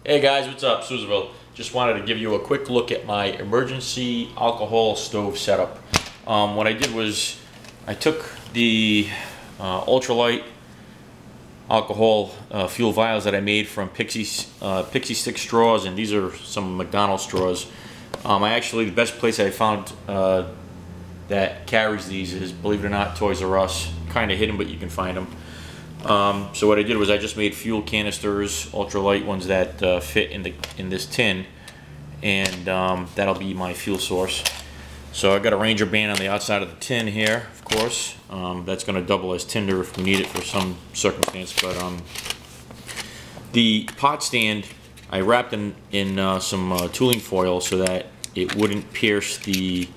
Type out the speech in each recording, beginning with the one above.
Hey guys, what's up? Susanville. Just wanted to give you a quick look at my emergency alcohol stove setup. What I did was I took the Ultralight alcohol fuel vials that I made from Pixie Stick straws, and these are some McDonald's straws. The best place I found that carries these is, believe it or not, Toys R Us. Kind of hidden, but you can find them. So what I did was I just made fuel canisters, ultralight ones that fit in this tin, and that'll be my fuel source. So I got a Ranger band on the outside of the tin here, of course. That's going to double as tinder if we need it for some circumstance. But the pot stand I wrapped in some tooling foil so that it wouldn't pierce the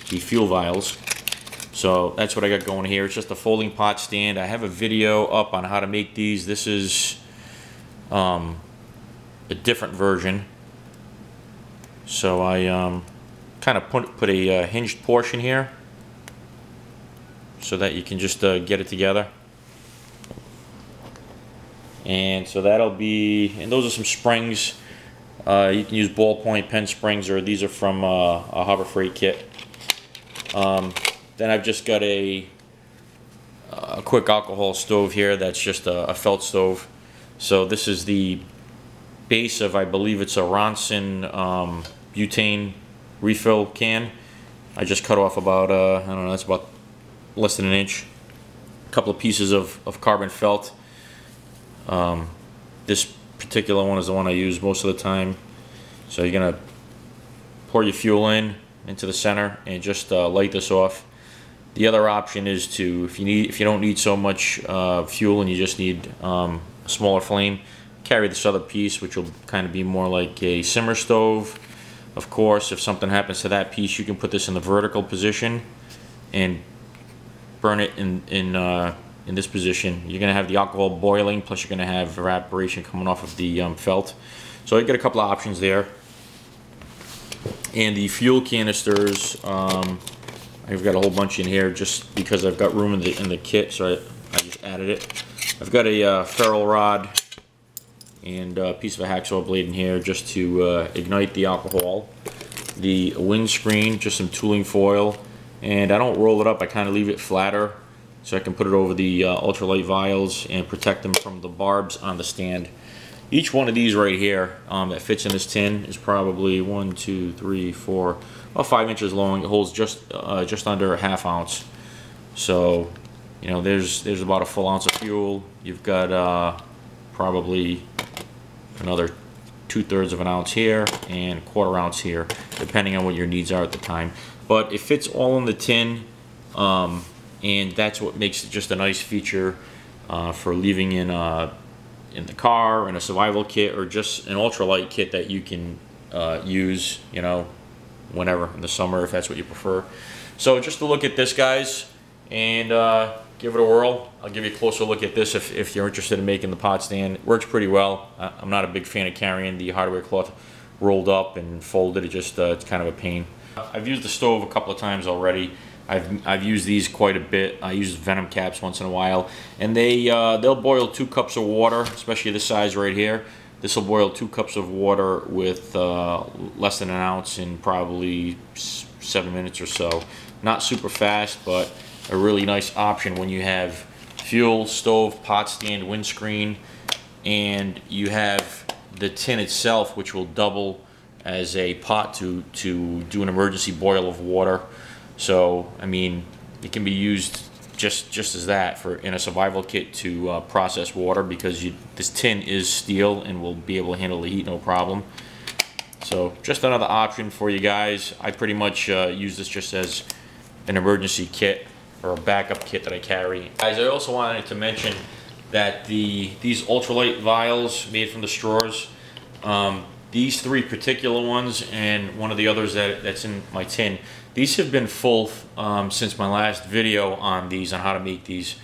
fuel vials. So that's what I got going here. It's just a folding pot stand. I have a video up on how to make these. This is a different version. So I kind of put a hinged portion here so that you can just get it together. And so that'll be, and those are some springs. You can use ballpoint pen springs, or these are from a Harbor Freight kit. Then I've just got a quick alcohol stove here that's just a felt stove. So this is the base of, I believe it's a Ronson butane refill can. I just cut off about, I don't know, that's about less than an inch. A couple of pieces of carbon felt. This particular one is the one I use most of the time. So you're gonna pour your fuel into the center and just light this off. The other option is to, if you don't need so much fuel and you just need a smaller flame, carry this other piece, which will kind of be more like a simmer stove. Of course, if something happens to that piece, you can put this in the vertical position and burn it in this position. You're going to have the alcohol boiling, plus you're going to have evaporation coming off of the felt. So you get a couple of options there. And the fuel canisters, I've got a whole bunch in here just because I've got room in the kit, so I just added it. I've got a ferrule rod and a piece of a hacksaw blade in here just to ignite the alcohol. The windscreen, just some tooling foil, and I don't roll it up, I kind of leave it flatter so I can put it over the ultralight vials and protect them from the barbs on the stand. Each one of these right here that fits in this tin is probably 1, 2, 3, 4, about 5 inches long. It holds just under a ½ ounce. So, you know, there's about a full ounce of fuel. You've got probably another 2/3 of an ounce here and 1/4 ounce here, depending on what your needs are at the time. But it fits all in the tin, and that's what makes it just a nice feature for leaving in the car, in a survival kit, or just an ultralight kit that you can use, you know, whenever in the summer, if that's what you prefer. So just to look at this, guys, and give it a whirl. I'll give you a closer look at this if you're interested in making the pot stand. It works pretty well. I'm not a big fan of carrying the hardware cloth rolled up and folded. It just it's kind of a pain. I've used the stove a couple of times already. I've used these quite a bit. I use venom caps once in a while, and they'll boil 2 cups of water, especially this size right here. This will boil 2 cups of water with less than an ounce in probably 7 minutes or so. Not super fast, but a really nice option when you have fuel, stove, pot stand, windscreen, and you have the tin itself, which will double as a pot to do an emergency boil of water. So, I mean, it can be used just as that in a survival kit to process water, because this tin is steel and will be able to handle the heat no problem. So just another option for you guys. I pretty much use this just as an emergency kit or a backup kit that I carry. Guys, I also wanted to mention that these ultralight vials made from the straws, these 3 particular ones and one of the others that's in my tin, these have been full since my last video on these, on how to make these.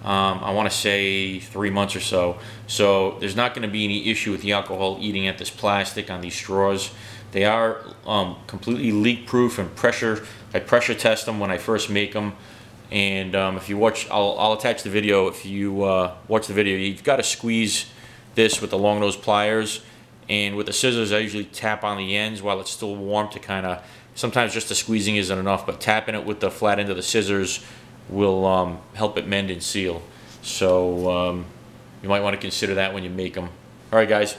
I want to say 3 months or so. So there's not going to be any issue with the alcohol eating at this plastic on these straws. They are completely leak proof and I pressure test them when I first make them. And if you watch, I'll attach the video. If you watch the video, you've got to squeeze this with the long nose pliers, and with the scissors I usually tap on the ends while it's still warm to kind of, sometimes just the squeezing isn't enough, but tapping it with the flat end of the scissors will help it mend and seal. So you might want to consider that when you make them. Alright guys,